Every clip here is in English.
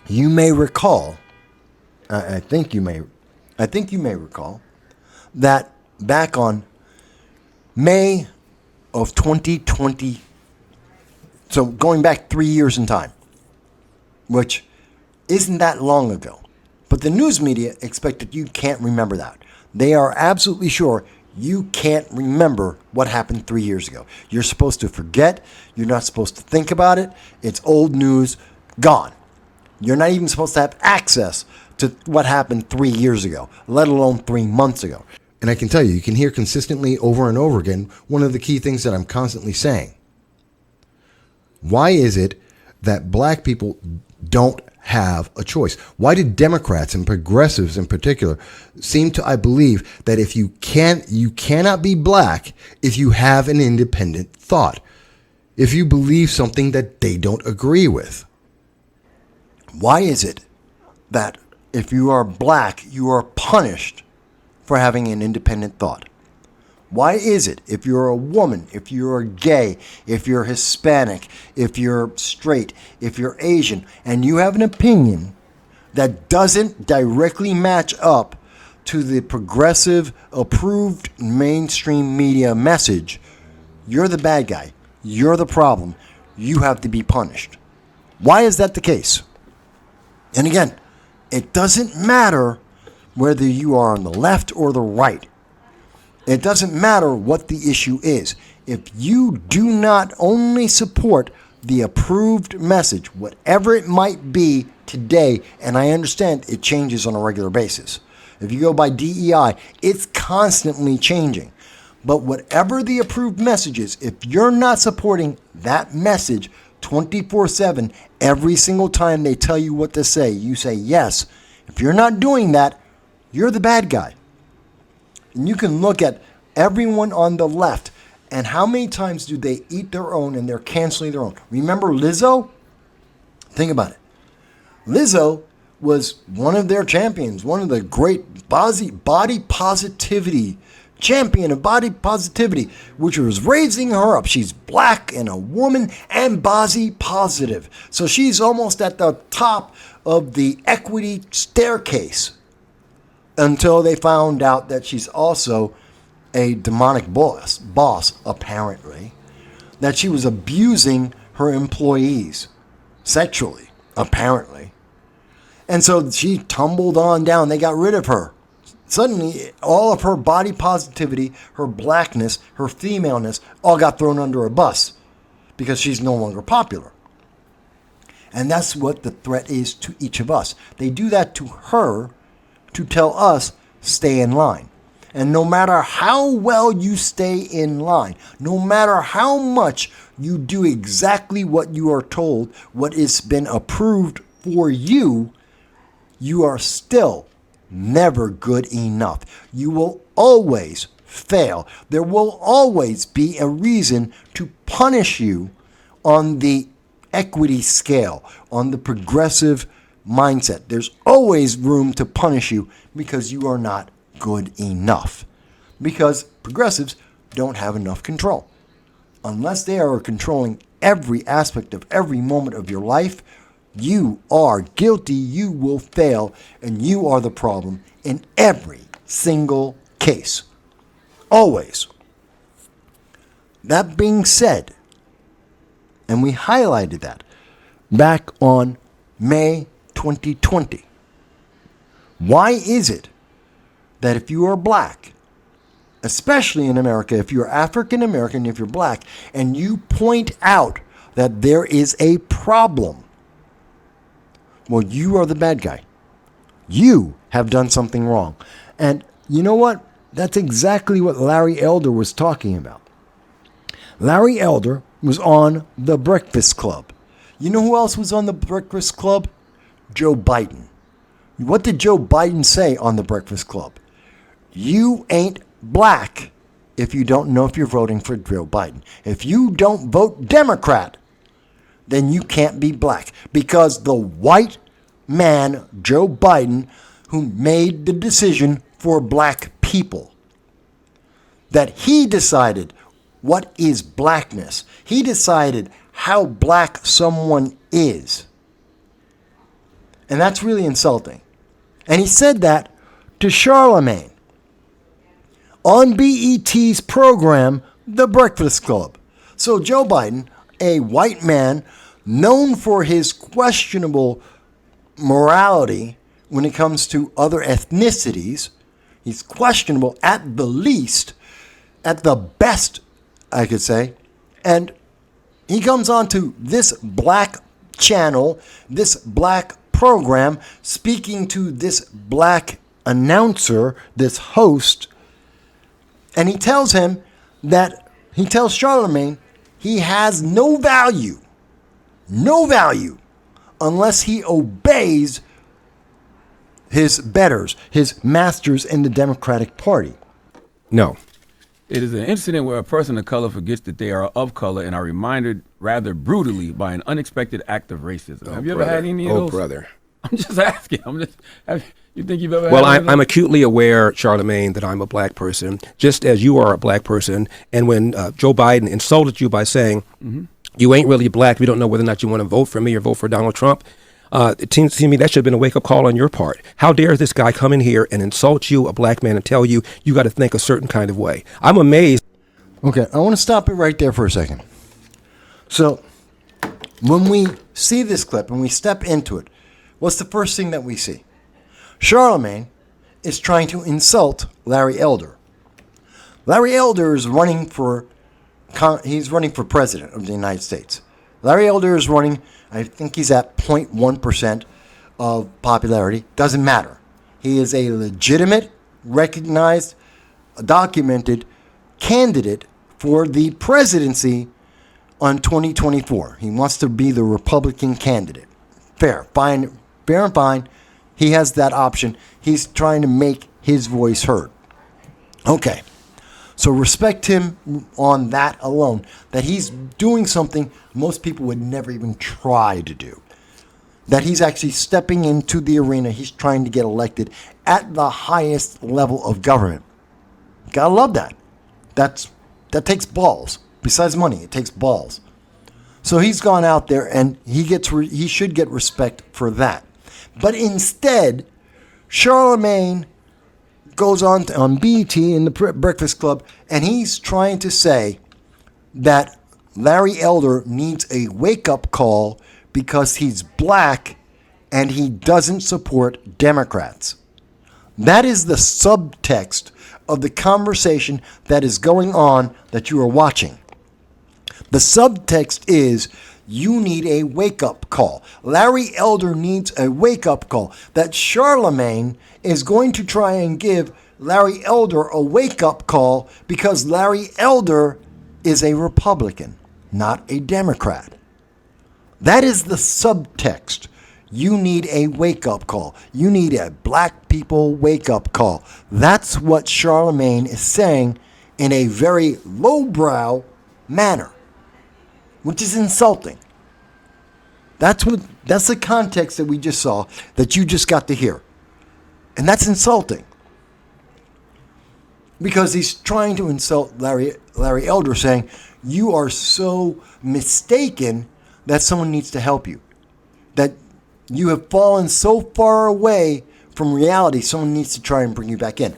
You may recall, I think you may recall that back on May of 2020, so going back 3 years in time, which isn't that long ago, but the news media expect that you can't remember that. They are absolutely sure you can't remember what happened 3 years ago. You're supposed to forget. You're not supposed to think about it. It's old news, gone. You're not even supposed to have access to what happened 3 years ago, let alone 3 months ago. And I can tell you, you can hear consistently over and over again one of the key things that I'm constantly saying. Why is it that black people don't have a choice? Why do Democrats and progressives in particular seem to, I believe, that if you cannot be black if you have an independent thought, if you believe something that they don't agree with? Why is it that if you are black, you are punished for having an independent thought? Why is it if you're a woman, if you're gay, if you're Hispanic, if you're straight, if you're Asian, and you have an opinion that doesn't directly match up to the progressive, approved mainstream media message, you're the bad guy, you're the problem, you have to be punished? Why is that the case? And again, it doesn't matter whether you are on the left or the right. It doesn't matter what the issue is. If you do not only support the approved message, whatever it might be today, and I understand it changes on a regular basis. If you go by DEI, it's constantly changing. But whatever the approved message is, if you're not supporting that message 24/7, every single time they tell you what to say, you say yes. If you're not doing that, you're the bad guy. And you can look at everyone on the left and how many times do they eat their own and they're canceling their own. Remember Lizzo? Think about it. Lizzo was one of their champions, one of the great body positivity, champion of body positivity, which was raising her up. She's black and a woman and body positive. So she's almost at the top of the equity staircase until they found out that she's also a demonic boss, apparently, that she was abusing her employees sexually, apparently. And so she tumbled on down. They got rid of her. Suddenly, all of her body positivity, her blackness, her femaleness, all got thrown under a bus because she's no longer popular. And that's what the threat is to each of us. They do that to her to tell us, stay in line. And no matter how well you stay in line, no matter how much you do exactly what you are told, what has been approved for you, you are still never good enough. You will always fail. There will always be a reason to punish you on the equity scale, on the progressive mindset. There's always room to punish you because you are not good enough. Because progressives don't have enough control. Unless they are controlling every aspect of every moment of your life, you are guilty, you will fail, and you are the problem in every single case. Always. That being said, and we highlighted that back on May 2020. Why is it that if you are black, especially in America, if you're African American, if you're black, and you point out that there is a problem, well, you are the bad guy. You have done something wrong. And you know what? That's exactly what Larry Elder was talking about. Larry Elder was on The Breakfast Club. You know who else was on The Breakfast Club? Joe Biden. What did Joe Biden say on The Breakfast Club? You ain't black if you don't know if you're voting for Joe Biden. If you don't vote Democrat, then you can't be black. Because the white man, Joe Biden, who made the decision for black people, that he decided what is blackness. He decided how black someone is. And that's really insulting. And he said that to Charlamagne on BET's program, The Breakfast Club. So Joe Biden, a white man known for his questionable morality when it comes to other ethnicities, he's questionable at the least, at the best, I could say. And he comes on to this black channel, this black program, speaking to this black announcer, this host, and he tells Charlamagne he has no value, unless he obeys his betters, his masters in the Democratic Party. No. It is an incident where a person of color forgets that they are of color and are reminded rather brutally by an unexpected act of racism. Have you ever had any of those? Oh, brother. I'm just asking. You think you've ever Well, had I'm acutely aware, Charlamagne, that I'm a black person, just as you are a black person. And when Joe Biden insulted you by saying, you ain't really black, we don't know whether or not you want to vote for me or vote for Donald Trump, it seems to me that should have been a wake-up call on your part. How dare this guy come in here and insult you, a black man, and tell you you got to think a certain kind of way? I'm amazed. Okay, I want to stop it right there for a second. So, when we see this clip and we step into it, what's the first thing that we see? Charlamagne is trying to insult Larry Elder. Larry Elder is running for president of the United States. Larry Elder is running, I think he's at 0.1% of popularity. Doesn't matter. He is a legitimate, recognized, documented candidate for the presidency on 2024. He wants to be the Republican candidate. Fair and fine. He has that option. He's trying to make his voice heard. Okay. So respect him on that alone, that he's doing something most people would never even try to do. That he's actually stepping into the arena. He's trying to get elected at the highest level of government. Gotta love that. That takes balls. Besides money, it takes balls. So he's gone out there and he should get respect for that. But instead, Charlamagne goes on BET in the Breakfast Club, and he's trying to say that Larry Elder needs a wake-up call because he's black and he doesn't support Democrats. That is the subtext of the conversation that is going on that you are watching. The subtext is you need a wake-up call. Larry Elder needs a wake-up call. That Charlamagne is going to try and give Larry Elder a wake-up call because Larry Elder is a Republican, not a Democrat. That is the subtext. You need a wake-up call. You need a black people wake-up call. That's what Charlamagne is saying in a very lowbrow manner, which is insulting. That's the context that we just saw, that you just got to hear. And that's insulting. Because he's trying to insult Larry Elder, saying, you are so mistaken that someone needs to help you. That you have fallen so far away from reality, someone needs to try and bring you back in.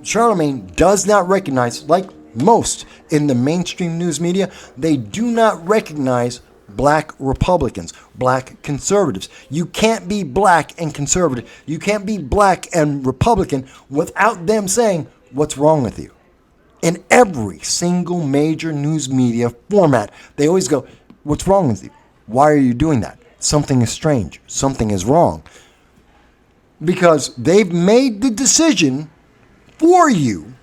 Charlamagne does not recognize, like most in the mainstream news media, they do not recognize black Republicans, black conservatives. You can't be black and conservative. You can't be black and Republican without them saying, what's wrong with you? In every single major news media format, they always go, what's wrong with you? Why are you doing that? Something is strange. Something is wrong. Because they've made the decision for you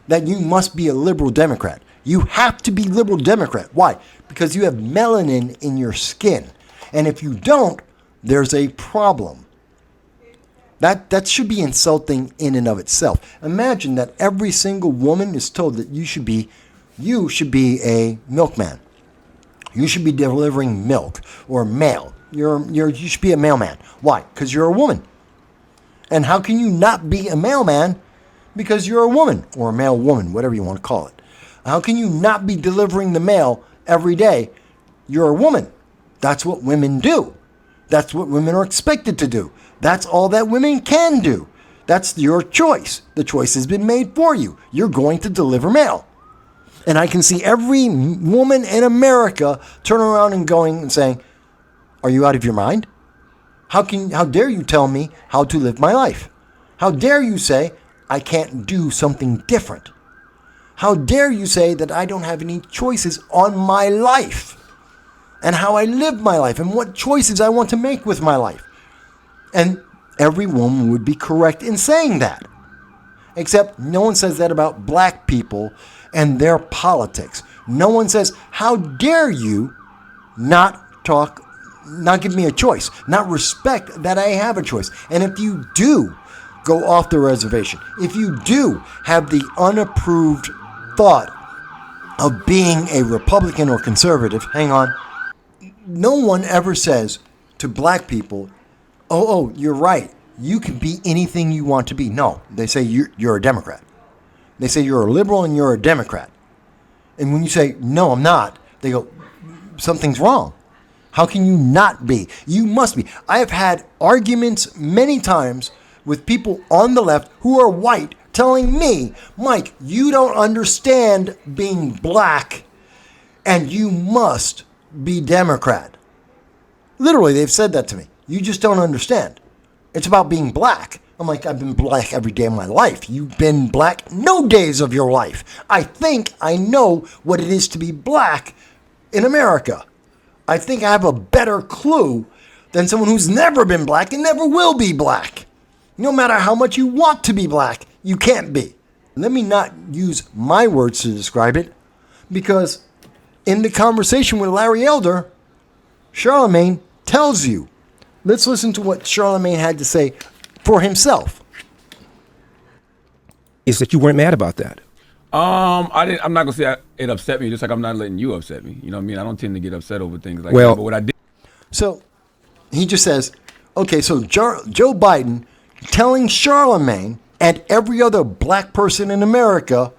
that you must be a liberal Democrat. You have to be liberal Democrat. Why? Because you have melanin in your skin. And if you don't, there's a problem. That should be insulting in and of itself. Imagine that every single woman is told that you should be a milkman. You should be delivering milk, or mail. You should be a mailman. Why? Because you're a woman. And how can you not be a mailman because you're a woman, or a male woman, whatever you want to call it? How can you not be delivering the mail every day? You're a woman. That's what women do. That's what women are expected to do. That's all that women can do. That's your choice. The choice has been made for you. You're going to deliver mail. And I can see every woman in America turn around and going and saying, are you out of your mind? How dare you tell me how to live my life? How dare you say I can't do something different? How dare you say that I don't have any choices on my life and how I live my life and what choices I want to make with my life? And every woman would be correct in saying that. Except no one says that about black people and their politics. No one says, how dare you not give me a choice, not respect that I have a choice. And if you do go off the reservation, if you do have the unapproved thought of being a Republican or conservative, hang on, no one ever says to black people, oh, you're right, you can be anything you want to be. No, they say you're a Democrat. They say you're a liberal and you're a Democrat. And when you say, no, I'm not, they go, something's wrong. How can you not be? You must be. I have had arguments many times with people on the left who are white telling me, Mike, you don't understand being black and you must be Democrat. Literally, they've said that to me. You just don't understand. It's about being black. I'm like, I've been black every day of my life. You've been black no days of your life. I think I know what it is to be black in America. I think I have a better clue than someone who's never been black and never will be black. No matter how much you want to be black, you can't be. Let me not use my words to describe it, because in the conversation with Larry Elder, Charlamagne tells you. Let's listen to what Charlamagne had to say for himself. Is that you weren't mad about that? I'm not gonna say it upset me, just like I'm not letting you upset me. You know what I mean? I don't tend to get upset over things like Well, that. But what I did. So he just says, okay, so Joe Biden telling Charlamagne and every other black person in America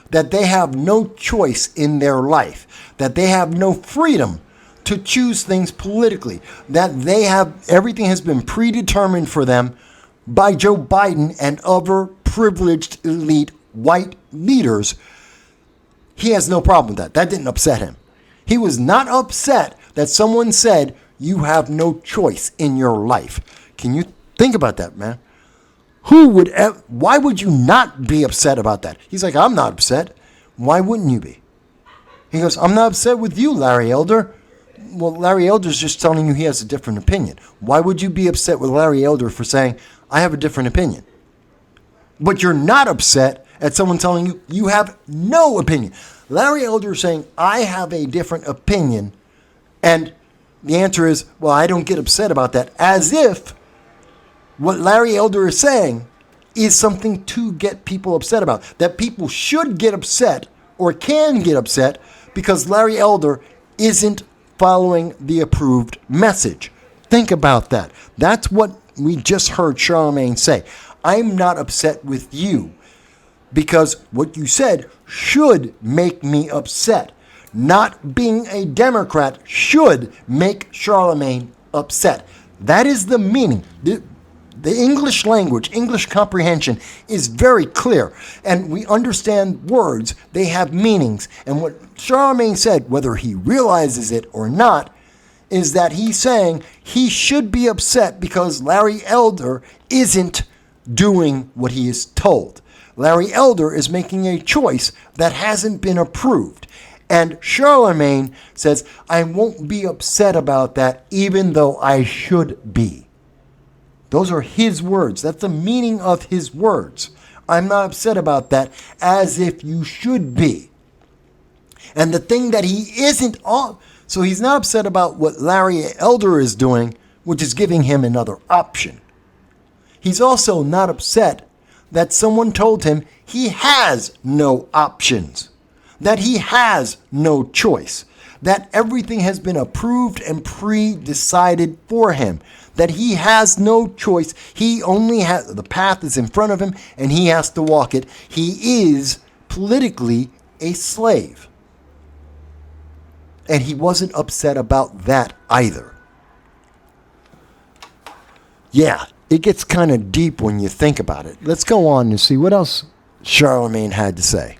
that they have no choice in their life, that they have no freedom to choose things politically, that they have everything has been predetermined for them by Joe Biden and other privileged elite white leaders. He has no problem with that. That didn't upset him. He was not upset that someone said you have no choice in your life. Can you think about that, man? Why would you not be upset about that? He's like, I'm not upset. Why wouldn't you be? He goes, I'm not upset with you, Larry Elder. Well, Larry Elder's just telling you he has a different opinion. Why would you be upset with Larry Elder for saying, I have a different opinion? But you're not upset at someone telling you you have no opinion. Larry Elder is saying, I have a different opinion. And the answer is, well, I don't get upset about that. As if what Larry Elder is saying is something to get people upset about. That people should get upset or can get upset because Larry Elder isn't following the approved message. Think about that. That's what we just heard Charlamagne say. I'm not upset with you because what you said should make me upset. Not being a Democrat should make Charlamagne upset. That is the meaning. The English language, English comprehension is very clear. And we understand words. They have meanings. And what Charlamagne said, whether he realizes it or not, is that he's saying he should be upset because Larry Elder isn't doing what he is told. Larry Elder is making a choice that hasn't been approved. And Charlamagne says, I won't be upset about that even though I should be. Those are his words. That's the meaning of his words. I'm not upset about that, as if you should be. And the thing that he isn't on, so he's not upset about what Larry Elder is doing, which is giving him another option. He's also not upset that someone told him he has no options, that he has no choice, that everything has been approved and pre-decided for him, that he has no choice. He only has, the path is in front of him and he has to walk it. He is politically a slave. And he wasn't upset about that either. Yeah, it gets kind of deep when you think about it. Let's go on and see what else Charlamagne had to say.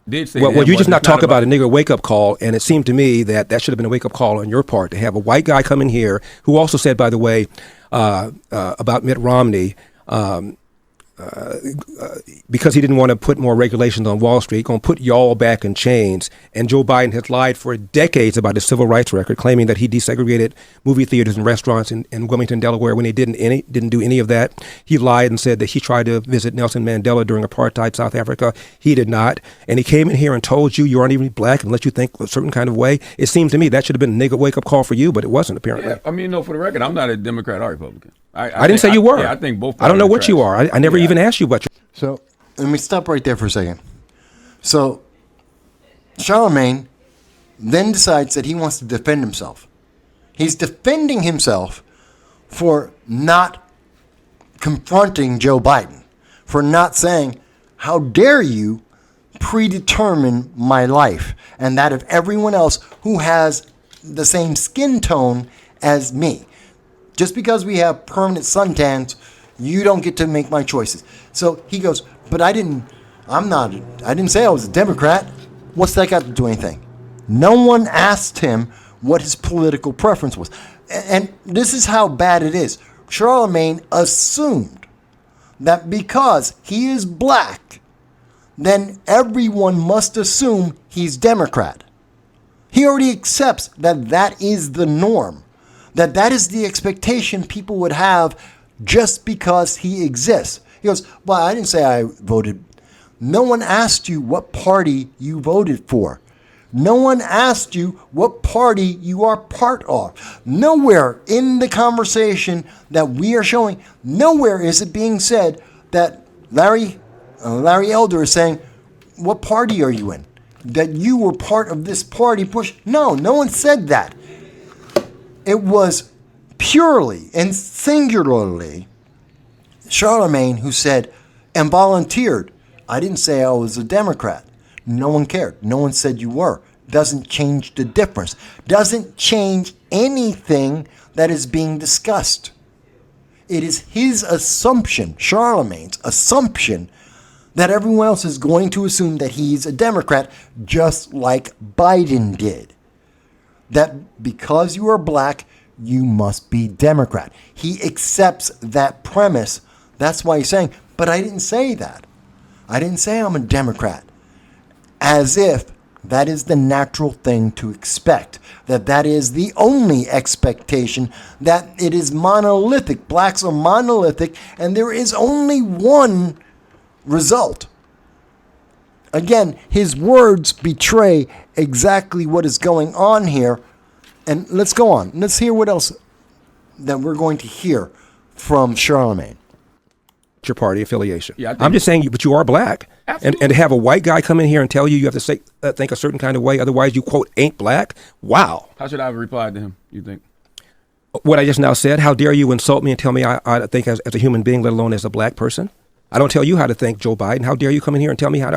Did say Well, to him, you but just it's not talk about a nigger wake-up call, and it seemed to me that should have been a wake-up call on your part to have a white guy come in here who also said, by the way, about Mitt Romney, because he didn't want to put more regulations on Wall Street, going to put y'all back in chains. And Joe Biden has lied for decades about his civil rights record, claiming that he desegregated movie theaters and restaurants in Wilmington, Delaware, when he didn't do any of that. He lied and said that he tried to visit Nelson Mandela during apartheid South Africa. He did not. And he came in here and told you aren't even black and let you think a certain kind of way. It seemed to me that should have been a nigga wake-up call for you, but it wasn't, apparently. Yeah, I mean, no, for the record, I'm not a Democrat or Republican. I didn't say you were. Yeah, I think both. I don't know what you are. I never even asked you what you. So let me stop right there for a second. So Charlamagne then decides that he wants to defend himself. He's defending himself for not confronting Joe Biden, for not saying, how dare you predetermine my life and that of everyone else who has the same skin tone as me. Just because we have permanent suntans, you don't get to make my choices. So he goes, but I didn't say I was a Democrat. What's that got to do anything? No one asked him what his political preference was. And this is how bad it is. Charlamagne assumed that because he is black, then everyone must assume he's Democrat. He already accepts that that is the norm, that is the expectation people would have just because he exists. He goes, well, I didn't say I voted. No one asked you what party you voted for. No one asked you what party you are part of. Nowhere in the conversation that we are showing, nowhere is it being said that Larry Elder is saying, what party are you in? That you were part of this party push. No one said that. It was purely and singularly Charlamagne who said and volunteered, I didn't say I was a Democrat. No one cared. No one said you were. Doesn't change the difference. Doesn't change anything that is being discussed. It is his assumption, Charlamagne's assumption, that everyone else is going to assume that he's a Democrat, just like Biden did. That because you are black, you must be Democrat. He accepts that premise. That's why he's saying, but I didn't say that. I didn't say I'm a Democrat. As if that is the natural thing to expect. That is the only expectation. That it is monolithic. Blacks are monolithic. And there is only one result. Again, his words betray exactly what is going on here. And let's go on. Let's hear what else that we're going to hear from Charlamagne. Your party affiliation. Yeah, I'm just saying, but you are black. And to have a white guy come in here and tell you have to say, think a certain kind of way, otherwise you, quote, ain't black. Wow. How should I have replied to him, you think? What I just now said, how dare you insult me and tell me I think as a human being, let alone as a black person? I don't tell you how to think, Joe Biden. How dare you come in here and tell me how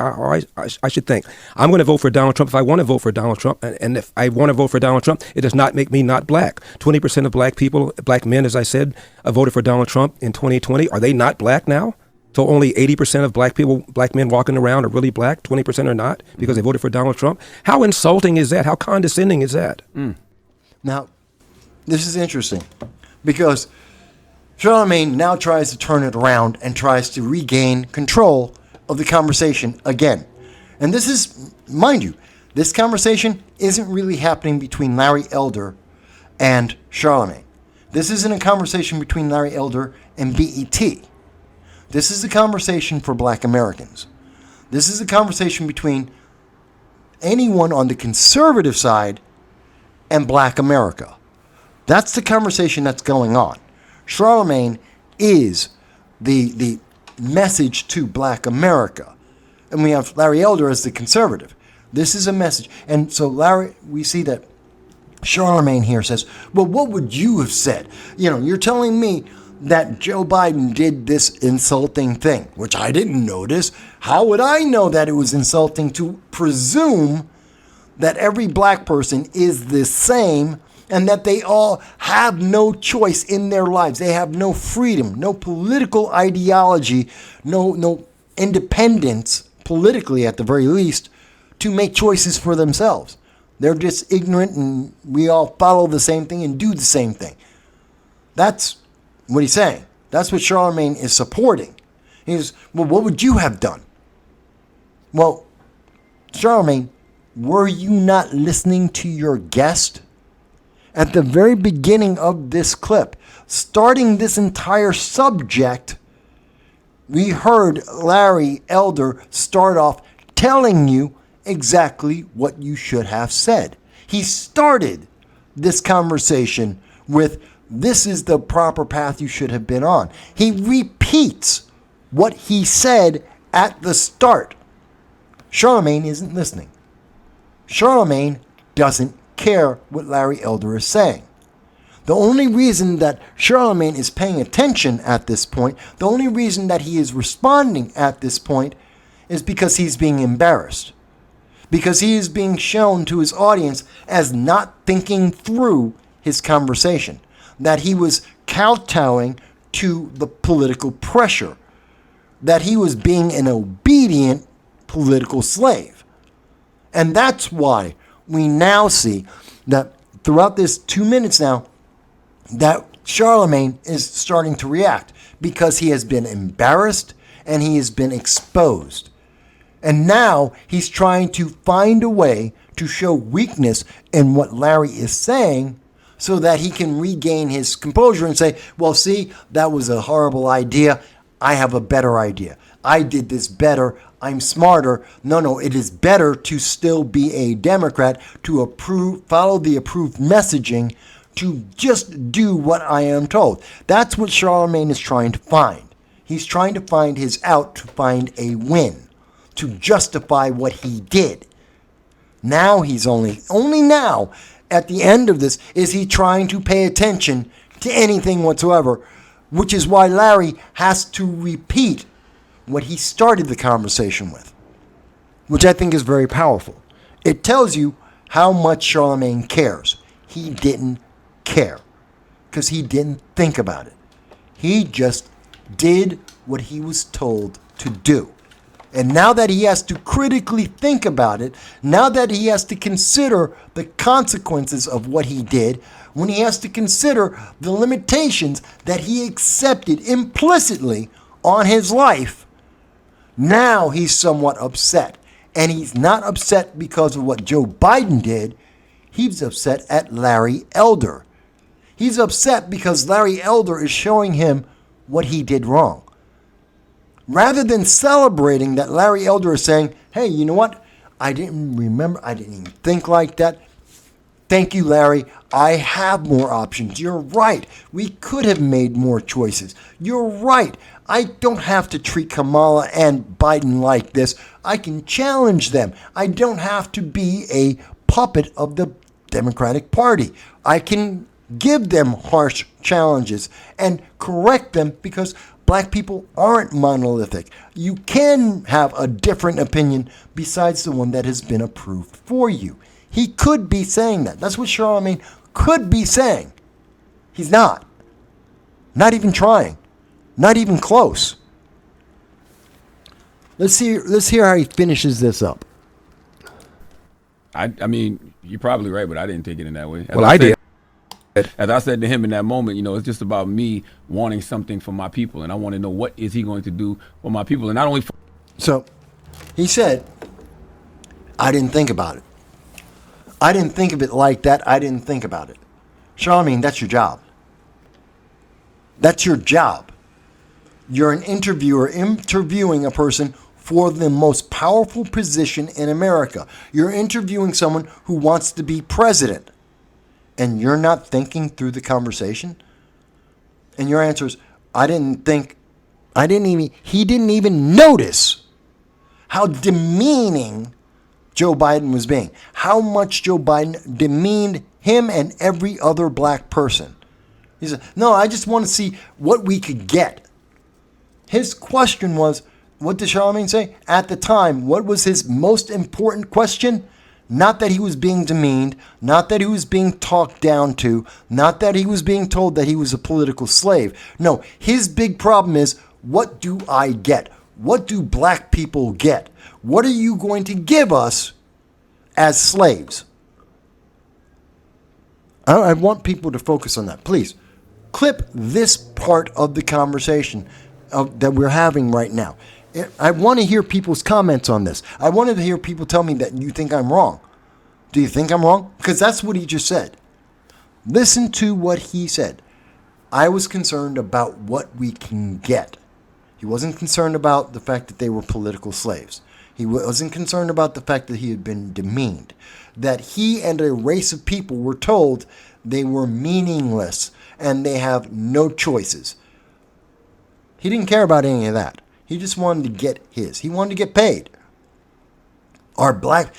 I should think? I'm going to vote for Donald Trump if I want to vote for Donald Trump. And if I want to vote for Donald Trump, it does not make me not black. 20% of black people, black men, as I said, voted for Donald Trump in 2020. Are they not black now? So only 80% of black men walking around are really black, 20% are not because they voted for Donald Trump. How insulting is that? How condescending is that? Now, this is interesting because Charlamagne now tries to turn it around and tries to regain control of the conversation again. And this is, mind you, this conversation isn't really happening between Larry Elder and Charlamagne. This isn't a conversation between Larry Elder and BET. This is a conversation for black Americans. This is a conversation between anyone on the conservative side and black America. That's the conversation that's going on. Charlamagne is the message to black America. And we have Larry Elder as the conservative. This is a message. And so we see that Charlamagne here says, well, what would you have said? You're telling me that Joe Biden did this insulting thing, which I didn't notice. How would I know that it was insulting to presume that every black person is the same and that they all have no choice in their lives. They have no freedom, no political ideology, no independence, politically at the very least, to make choices for themselves. They're just ignorant, and we all follow the same thing and do the same thing. That's what he's saying. That's what Charlamagne is supporting. He's, well, what would you have done? Well, Charlamagne, were you not listening to your guest? At the very beginning of this clip, starting this entire subject, we heard Larry Elder start off telling you exactly what you should have said. He started this conversation with, this is the proper path you should have been on. He repeats what he said at the start. Charlamagne isn't listening. Charlamagne doesn't care what Larry Elder is saying. The only reason that Charlamagne is paying attention at this point, the only reason that he is responding at this point, is because he's being embarrassed. Because he is being shown to his audience as not thinking through his conversation. That he was kowtowing to the political pressure. That he was being an obedient political slave. And that's why we now see that throughout this 2 minutes now, that Charlamagne is starting to react because he has been embarrassed and he has been exposed. And now he's trying to find a way to show weakness in what Larry is saying so that he can regain his composure and say, well, see, that was a horrible idea. I have a better idea. I did this better. I'm smarter. No, it is better to still be a Democrat, to follow the approved messaging, to just do what I am told. That's what Charlamagne is trying to find. He's trying to find his out, to find a win, to justify what he did. Now he's only now, at the end of this, is he trying to pay attention to anything whatsoever, which is why Larry has to repeat what he started the conversation with, which I think is very powerful. It tells you how much Charlamagne cares. He didn't care because he didn't think about it. He just did what he was told to do. And now that he has to critically think about it, now that he has to consider the consequences of what he did, when he has to consider the limitations that he accepted implicitly on his life, now he's somewhat upset. And he's not upset because of what Joe Biden did. He's upset at Larry Elder. He's upset because Larry Elder is showing him what he did wrong. Rather than celebrating that Larry Elder is saying, hey, you know what? I didn't remember. I didn't even think like that. Thank you, Larry. I have more options. You're right. We could have made more choices. You're right. I don't have to treat Kamala and Biden like this. I can challenge them. I don't have to be a puppet of the Democratic Party. I can give them harsh challenges and correct them because black people aren't monolithic. You can have a different opinion besides the one that has been approved for you. He could be saying that. That's what Charlamagne could be saying. He's not. Not even trying. Not even close. Let's hear how he finishes this up. I mean, you're probably right, but I didn't take it in that way. Well, I did. As I said to him in that moment, it's just about me wanting something for my people, and I want to know what is he going to do for my people, and not only for. So, he said, I didn't think about it. I didn't think of it like that. I didn't think about it. Charlamagne, that's your job. That's your job. You're an interviewer interviewing a person for the most powerful position in America. You're interviewing someone who wants to be president. And you're not thinking through the conversation? And your answer is, he didn't even notice how demeaning Joe Biden was being. How much Joe Biden demeaned him and every other black person. He said, no, I just want to see what we could get. His question was, what did Charlamagne say? At the time, what was his most important question? Not that he was being demeaned, not that he was being talked down to, not that he was being told that he was a political slave. No, his big problem is, what do I get? What do black people get? What are you going to give us as slaves? I want people to focus on that. Please, clip this part of the conversation that we're having right now. I want to hear people's comments on this. I want to hear people tell me that you think I'm wrong. Do you think I'm wrong? Because that's what he just said. Listen to what he said. I was concerned about what we can get. He wasn't concerned about the fact that they were political slaves. He wasn't concerned about the fact that he had been demeaned. That he and a race of people were told they were meaningless and they have no choices. He didn't care about any of that. He just wanted to get his. He wanted to get paid. The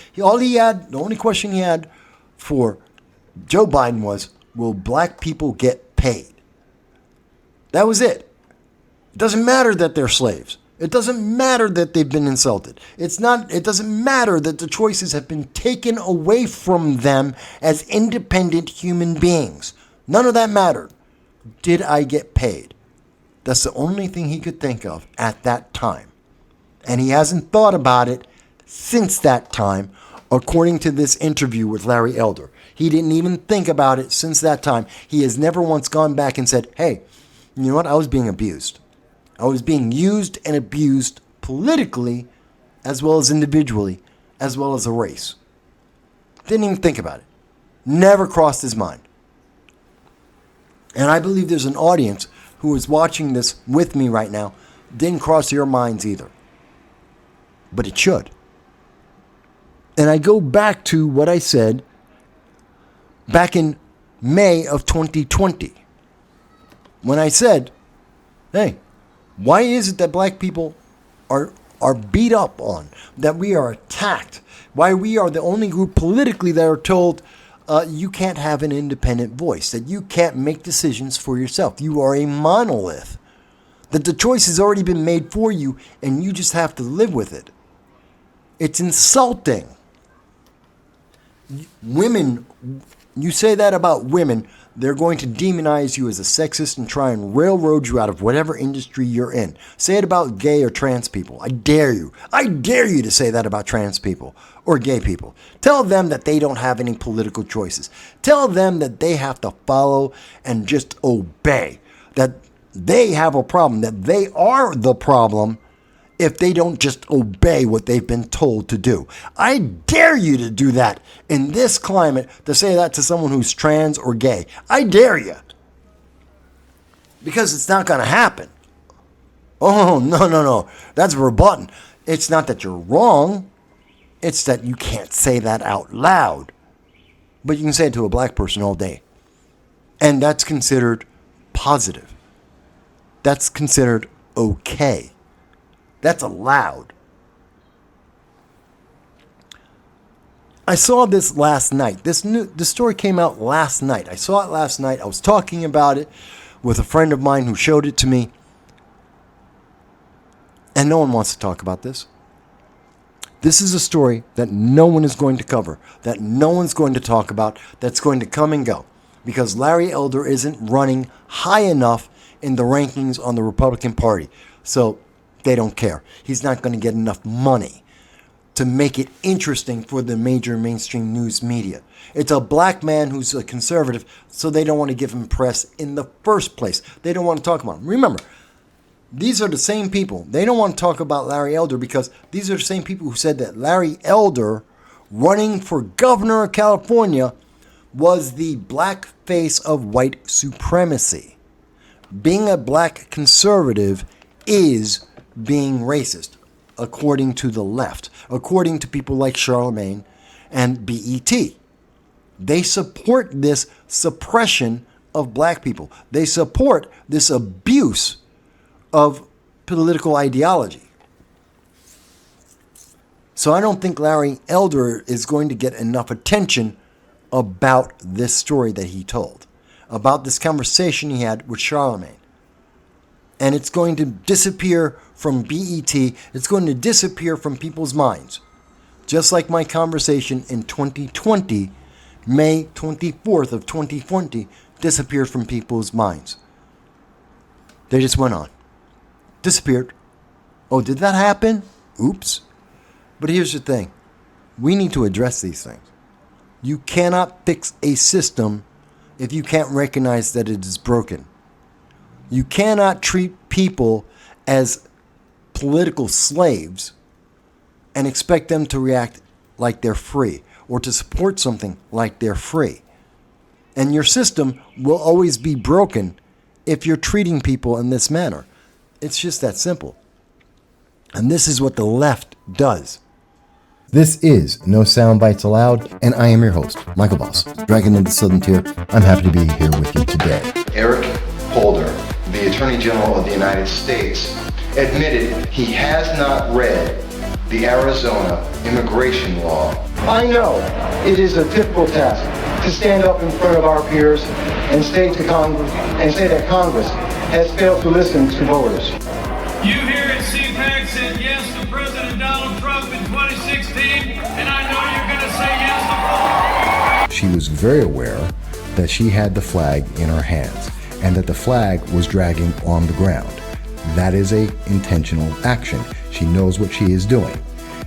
only question he had for Joe Biden was, will black people get paid? That was it. It doesn't matter that they're slaves. It doesn't matter that they've been insulted. It doesn't matter that the choices have been taken away from them as independent human beings. None of that mattered. Did I get paid? That's the only thing he could think of at that time. And he hasn't thought about it since that time, according to this interview with Larry Elder. He didn't even think about it since that time. He has never once gone back and said, hey, you know what? I was being abused. I was being used and abused politically, as well as individually, as well as a race. Didn't even think about it. Never crossed his mind. And I believe there's an audience who is watching this with me right now, didn't cross your minds either. But it should. And I go back to what I said back in May of 2020. When I said, hey, why is it that black people are beat up on, that we are attacked, why we are the only group politically that are told you can't have an independent voice, that you can't make decisions for yourself. You are a monolith, that the choice has already been made for you and you just have to live with it. It's insulting. Women, you say that about women, they're going to demonize you as a sexist and try and railroad you out of whatever industry you're in. Say it about gay or trans people. I dare you. I dare you to say that about trans people or gay people. Tell them that they don't have any political choices. Tell them that they have to follow and just obey. That they have a problem, that they are the problem if they don't just obey what they've been told to do. I dare you to do that in this climate, to say that to someone who's trans or gay. I dare you. Because it's not going to happen. Oh, no. That's verboten. It's not that you're wrong. It's that you can't say that out loud. But you can say it to a black person all day. And that's considered positive. That's considered okay. That's allowed. I saw this last night. This story came out last night. I saw it last night. I was talking about it with a friend of mine who showed it to me. And no one wants to talk about this. This is a story that no one is going to cover, that no one's going to talk about, that's going to come and go. Because Larry Elder isn't running high enough in the rankings on the Republican Party. So they don't care. He's not going to get enough money to make it interesting for the major mainstream news media. It's a black man who's a conservative, so they don't want to give him press in the first place. They don't want to talk about him. Remember, these are the same people. They don't want to talk about Larry Elder because these are the same people who said that Larry Elder, running for governor of California, was the black face of white supremacy. Being a black conservative is being racist, according to the left, according to people like Charlamange and BET. They support this suppression of black people. They support this abuse of political ideology. So I don't think Larry Elder is going to get enough attention about this story that he told, about this conversation he had with Charlamagne. And it's going to disappear from BET. It's going to disappear from people's minds. Just like my conversation in 2020, May 24th of 2020, disappeared from people's minds. They just went on. Disappeared. Oh, did that happen? Oops. But here's the thing. We need to address these things. You cannot fix a system if you can't recognize that it is broken. You cannot treat people as political slaves and expect them to react like they're free or to support something like they're free. And your system will always be broken if you're treating people in this manner. It's just that simple. And this is what the left does. This is No Soundbites Allowed, and I am your host, Michael Boss. Dragging into Southern Tier, I'm happy to be here with you today. Eric Holder, the Attorney General of the United States, admitted he has not read the Arizona immigration law. I know it is a difficult task to stand up in front of our peers and say that Congress has failed to listen to voters. You here at CPAC said yes to President Donald Trump in 2016, and I know you're going to say yes to She was very aware that she had the flag in her hands and that the flag was dragging on the ground. That is an intentional action. She knows what she is doing.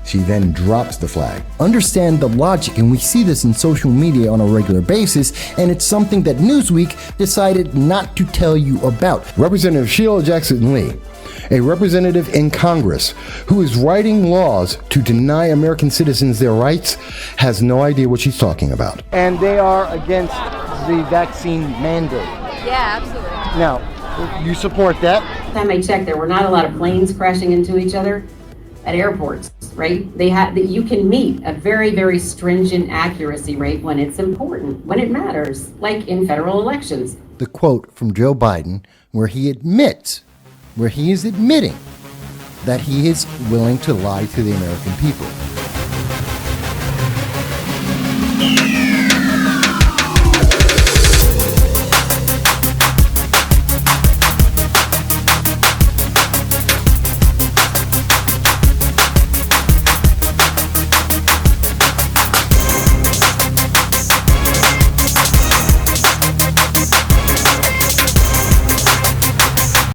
She then drops the flag. Understand the logic, and we see this in social media on a regular basis, and it's something that Newsweek decided not to tell you about. Representative Sheila Jackson Lee, a representative in Congress who is writing laws to deny American citizens their rights, has no idea what she's talking about. And they are against the vaccine mandate. Yeah, absolutely. Now, you support that? Last time I checked, there were not a lot of planes crashing into each other at airports, right? You can meet a very, very stringent accuracy rate when it's important, when it matters, like in federal elections. The quote from Joe Biden where he is admitting that he is willing to lie to the American people.